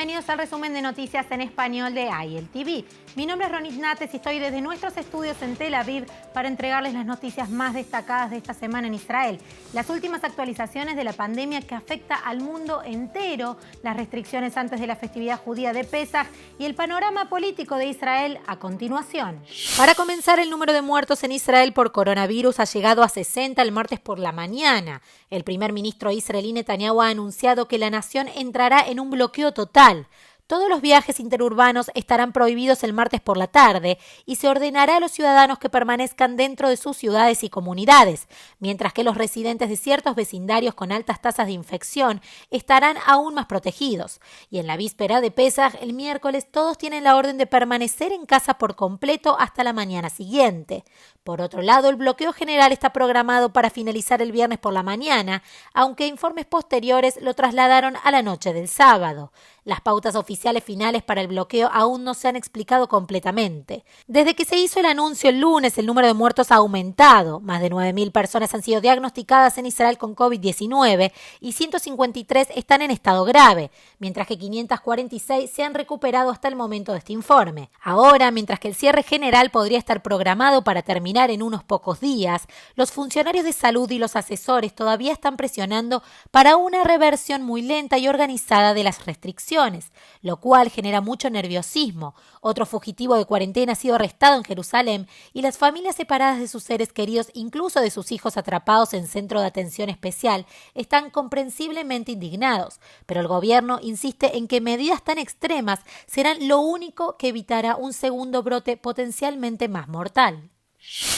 Bienvenidos al resumen de noticias en español de ILTV. Mi nombre es Ronit Nates y estoy desde nuestros estudios en Tel Aviv para entregarles las noticias más destacadas de esta semana en Israel. Las últimas actualizaciones de la pandemia que afecta al mundo entero, las restricciones antes de la festividad judía de Pesaj y el panorama político de Israel a continuación. Para comenzar, el número de muertos en Israel por coronavirus ha llegado a 60 el martes por la mañana. El primer ministro israelí Netanyahu ha anunciado que la nación entrará en un bloqueo total. Todos los viajes interurbanos estarán prohibidos el martes por la tarde y se ordenará a los ciudadanos que permanezcan dentro de sus ciudades y comunidades, mientras que los residentes de ciertos vecindarios con altas tasas de infección estarán aún más protegidos. Y en la víspera de Pesaj, el miércoles, todos tienen la orden de permanecer en casa por completo hasta la mañana siguiente. Por otro lado, el bloqueo general está programado para finalizar el viernes por la mañana, aunque informes posteriores lo trasladaron a la noche del sábado. Las pautas oficiales finales para el bloqueo aún no se han explicado completamente. Desde que se hizo el anuncio el lunes, el número de muertos ha aumentado. Más de 9.000 personas han sido diagnosticadas en Israel con COVID-19 y 153 están en estado grave, mientras que 546 se han recuperado hasta el momento de este informe. Ahora, mientras que el cierre general podría estar programado para terminar en unos pocos días, los funcionarios de salud y los asesores todavía están presionando para una reversión muy lenta y organizada de las restricciones, lo cual genera mucho nerviosismo. Otro fugitivo de cuarentena ha sido arrestado en Jerusalén y las familias separadas de sus seres queridos, incluso de sus hijos atrapados en centro de atención especial, están comprensiblemente indignados. Pero el gobierno insiste en que medidas tan extremas serán lo único que evitará un segundo brote potencialmente más mortal.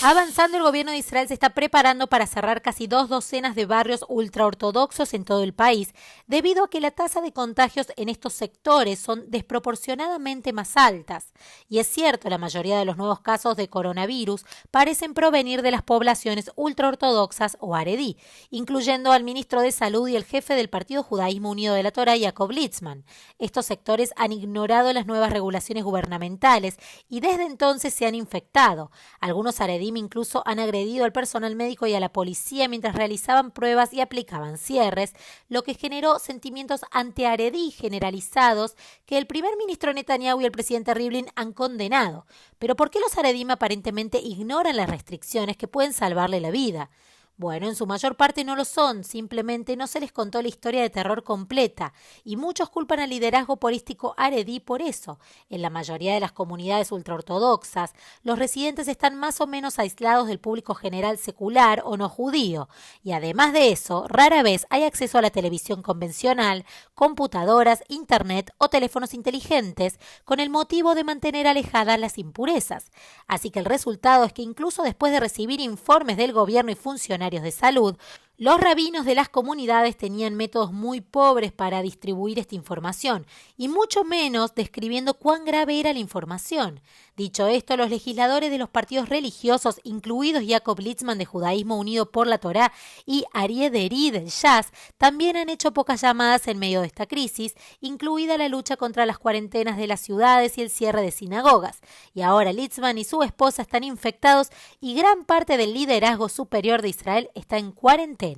Avanzando, el gobierno de Israel se está preparando para cerrar casi 2 docenas de barrios ultraortodoxos en todo el país, debido a que la tasa de contagios en estos sectores son desproporcionadamente más altas. Y es cierto, la mayoría de los nuevos casos de coronavirus parecen provenir de las poblaciones ultraortodoxas o haredí, incluyendo al ministro de Salud y el jefe del Partido Judaísmo Unido de la Torá, Jacob Litzman. Estos sectores han ignorado las nuevas regulaciones gubernamentales y desde entonces se han infectado. Algunos haredim incluso han agredido al personal médico y a la policía mientras realizaban pruebas y aplicaban cierres, lo que generó sentimientos anti-haredí generalizados que el primer ministro Netanyahu y el presidente Rivlin han condenado. Pero ¿por qué los haredim aparentemente ignoran las restricciones que pueden salvarle la vida? Bueno, en su mayor parte no lo son, simplemente no se les contó la historia de terror completa y muchos culpan al liderazgo político haredí por eso. En la mayoría de las comunidades ultraortodoxas, los residentes están más o menos aislados del público general secular o no judío y además de eso, rara vez hay acceso a la televisión convencional, computadoras, internet o teléfonos inteligentes con el motivo de mantener alejadas las impurezas. Así que el resultado es que incluso después de recibir informes del gobierno y funcionarios de salud, los rabinos de las comunidades tenían métodos muy pobres para distribuir esta información y mucho menos describiendo cuán grave era la información. Dicho esto, los legisladores de los partidos religiosos, incluidos Jacob Litzman de Judaísmo Unido por la Torá y Aryeh Deri del Shas, también han hecho pocas llamadas en medio de esta crisis, incluida la lucha contra las cuarentenas de las ciudades y el cierre de sinagogas. Y ahora Litzman y su esposa están infectados y gran parte del liderazgo superior de Israel está en cuarentena.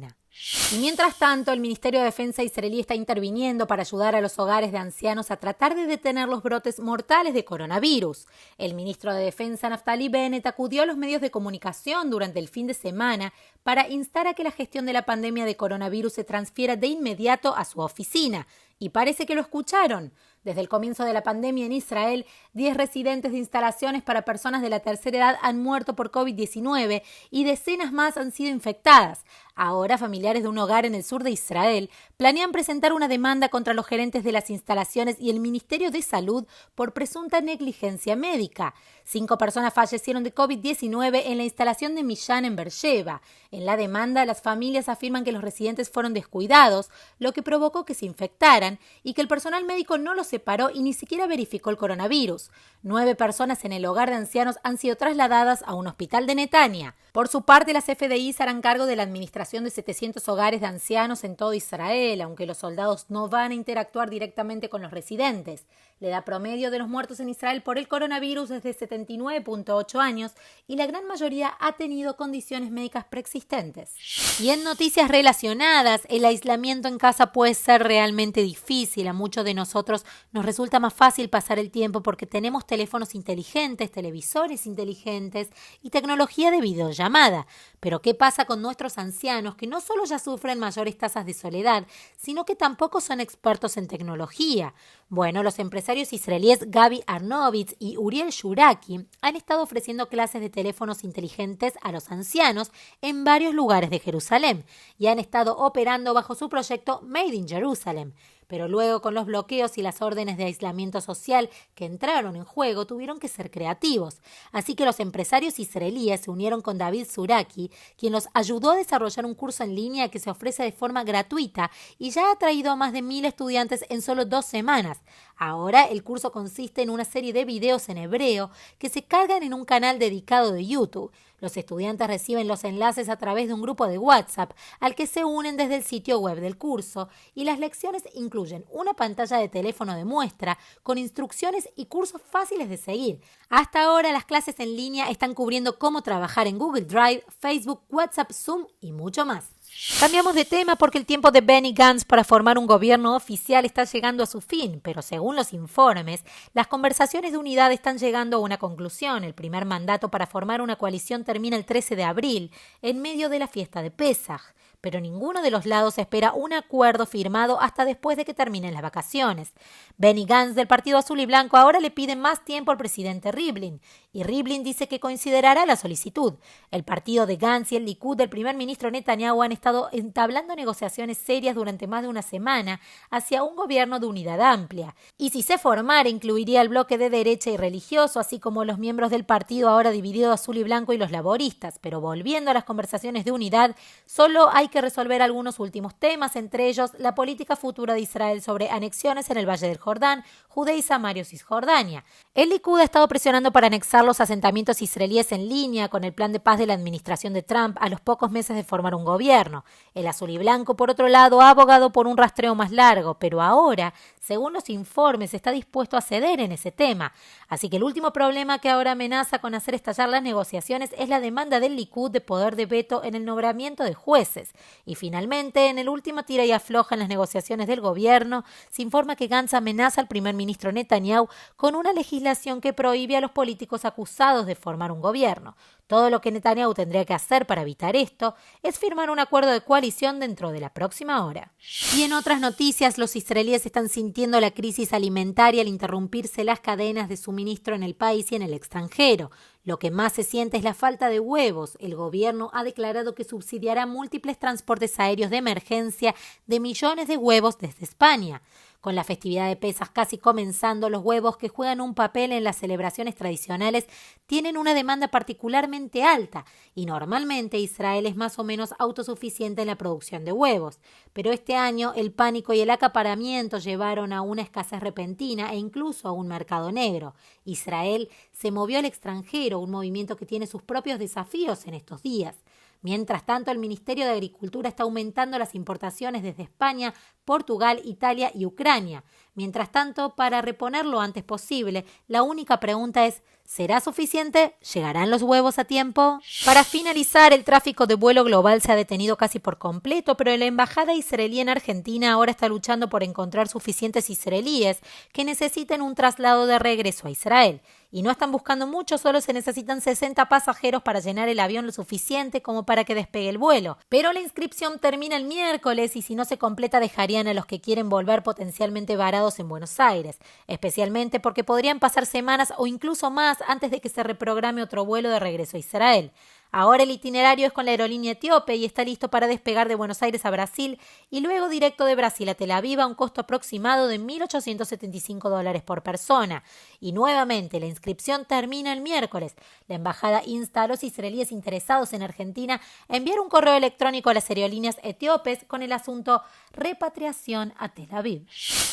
Y mientras tanto, el Ministerio de Defensa israelí está interviniendo para ayudar a los hogares de ancianos a tratar de detener los brotes mortales de coronavirus. El ministro de Defensa, Naftali Bennett, acudió a los medios de comunicación durante el fin de semana para instar a que la gestión de la pandemia de coronavirus se transfiera de inmediato a su oficina. Y parece que lo escucharon. Desde el comienzo de la pandemia en Israel, 10 residentes de instalaciones para personas de la tercera edad han muerto por COVID-19 y decenas más han sido infectadas. Ahora, familiares de un hogar en el sur de Israel planean presentar una demanda contra los gerentes de las instalaciones y el Ministerio de Salud por presunta negligencia médica. 5 personas fallecieron de COVID-19 en la instalación de Millan en Beersheba. En la demanda, las familias afirman que los residentes fueron descuidados, lo que provocó que se infectaran y que el personal médico no los separó y ni siquiera verificó el coronavirus. 9 personas en el hogar de ancianos han sido trasladadas a un hospital de Netanya. Por su parte, las FDI se harán cargo de la administración de 700 hogares de ancianos en todo Israel, aunque los soldados no van a interactuar directamente con los residentes. La edad promedio de los muertos en Israel por el coronavirus es de 79,8 años y la gran mayoría ha tenido condiciones médicas preexistentes. Y en noticias relacionadas, el aislamiento en casa puede ser realmente difícil. A muchos de nosotros nos resulta más fácil pasar el tiempo porque tenemos teléfonos inteligentes, televisores inteligentes y tecnología de videollamada. Pero ¿qué pasa con nuestros ancianos que no solo ya sufren mayores tasas de soledad, sino que tampoco son expertos en tecnología? Bueno, los empresarios israelíes Gaby Arnovitz y Uriel Shuraki han estado ofreciendo clases de teléfonos inteligentes a los ancianos en varios lugares de Jerusalén y han estado operando bajo su proyecto Made in Jerusalem. Pero luego, con los bloqueos y las órdenes de aislamiento social que entraron en juego, tuvieron que ser creativos. Así que los empresarios israelíes se unieron con David Suraki, quien los ayudó a desarrollar un curso en línea que se ofrece de forma gratuita y ya ha atraído a más de 1.000 estudiantes en solo 2 semanas. Ahora, el curso consiste en una serie de videos en hebreo que se cargan en un canal dedicado de YouTube. Los estudiantes reciben los enlaces a través de un grupo de WhatsApp al que se unen desde el sitio web del curso y las lecciones incluyen una pantalla de teléfono de muestra con instrucciones y cursos fáciles de seguir. Hasta ahora las clases en línea están cubriendo cómo trabajar en Google Drive, Facebook, WhatsApp, Zoom y mucho más. Cambiamos de tema porque el tiempo de Benny Gantz para formar un gobierno oficial está llegando a su fin, pero según los informes, las conversaciones de unidad están llegando a una conclusión. El primer mandato para formar una coalición termina el 13 de abril, en medio de la fiesta de Pesaj, pero ninguno de los lados espera un acuerdo firmado hasta después de que terminen las vacaciones. Benny Gantz del Partido Azul y Blanco ahora le pide más tiempo al presidente Rivlin, y Rivlin dice que considerará la solicitud. El partido de Gantz y el Likud del primer ministro Netanyahu han estado entablando negociaciones serias durante más de una semana hacia un gobierno de unidad amplia. Y si se formara, incluiría el bloque de derecha y religioso, así como los miembros del partido ahora dividido azul y blanco y los laboristas. Pero volviendo a las conversaciones de unidad, solo hay que resolver algunos últimos temas, entre ellos la política futura de Israel sobre anexiones en el Valle del Jordán, Judea y Samaria o Cisjordania. El Likud ha estado presionando para anexar los asentamientos israelíes en línea con el plan de paz de la administración de Trump a los pocos meses de formar un gobierno. El azul y blanco, por otro lado, ha abogado por un rastreo más largo, pero ahora, según los informes, está dispuesto a ceder en ese tema. Así que el último problema que ahora amenaza con hacer estallar las negociaciones es la demanda del Likud de poder de veto en el nombramiento de jueces. Y finalmente, en el último tira y afloja en las negociaciones del gobierno, se informa que Gantz amenaza al primer ministro Netanyahu con una legislación que prohíbe a los políticos acusados de formar un gobierno. Todo lo que Netanyahu tendría que hacer para evitar esto es firmar un acuerdo de coalición dentro de la próxima hora. Y en otras noticias, los israelíes están sintiendo la crisis alimentaria al interrumpirse las cadenas de suministro en el país y en el extranjero. Lo que más se siente es la falta de huevos. El gobierno ha declarado que subsidiará múltiples transportes aéreos de emergencia de millones de huevos desde España. Con la festividad de Pesaj casi comenzando, los huevos, que juegan un papel en las celebraciones tradicionales, tienen una demanda particularmente alta y normalmente Israel es más o menos autosuficiente en la producción de huevos. Pero este año el pánico y el acaparamiento llevaron a una escasez repentina e incluso a un mercado negro. Israel se movió al extranjero, un movimiento que tiene sus propios desafíos en estos días. Mientras tanto, el Ministerio de Agricultura está aumentando las importaciones desde España, Portugal, Italia y Ucrania. Mientras tanto, para reponer lo antes posible, la única pregunta es: ¿será suficiente? ¿Llegarán los huevos a tiempo? Para finalizar, el tráfico de vuelo global se ha detenido casi por completo, pero la embajada israelí en Argentina ahora está luchando por encontrar suficientes israelíes que necesiten un traslado de regreso a Israel. Y no están buscando mucho, solo se necesitan 60 pasajeros para llenar el avión lo suficiente como para que despegue el vuelo. Pero la inscripción termina el miércoles y si no se completa dejarían a los que quieren volver potencialmente varados en Buenos Aires, especialmente porque podrían pasar semanas o incluso más antes de que se reprograme otro vuelo de regreso a Israel. Ahora el itinerario es con la aerolínea etíope y está listo para despegar de Buenos Aires a Brasil y luego directo de Brasil a Tel Aviv a un costo aproximado de $1.875 por persona. Y nuevamente la inscripción termina el miércoles. La embajada insta a los israelíes interesados en Argentina a enviar un correo electrónico a las aerolíneas etíopes con el asunto repatriación a Tel Aviv.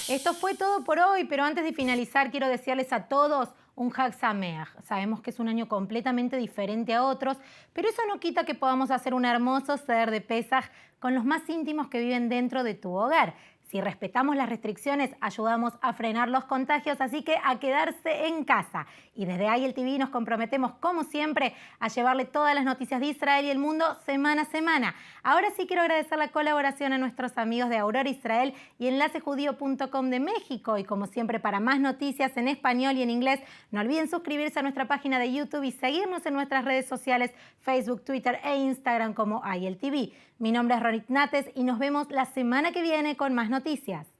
Esto fue todo por hoy, pero antes de finalizar quiero desearles a todos un Hag Sameach. Sabemos que es un año completamente diferente a otros, pero eso no quita que podamos hacer un hermoso seder de Pesaj con los más íntimos que viven dentro de tu hogar. Si respetamos las restricciones, ayudamos a frenar los contagios, así que a quedarse en casa. Y desde IEL TV nos comprometemos, como siempre, a llevarle todas las noticias de Israel y el mundo semana a semana. Ahora sí quiero agradecer la colaboración a nuestros amigos de Aurora Israel y enlacejudío.com de México. Y como siempre, para más noticias en español y en inglés, no olviden suscribirse a nuestra página de YouTube y seguirnos en nuestras redes sociales, Facebook, Twitter e Instagram como IEL TV. Mi nombre es Ronit Nates y nos vemos la semana que viene con más noticias.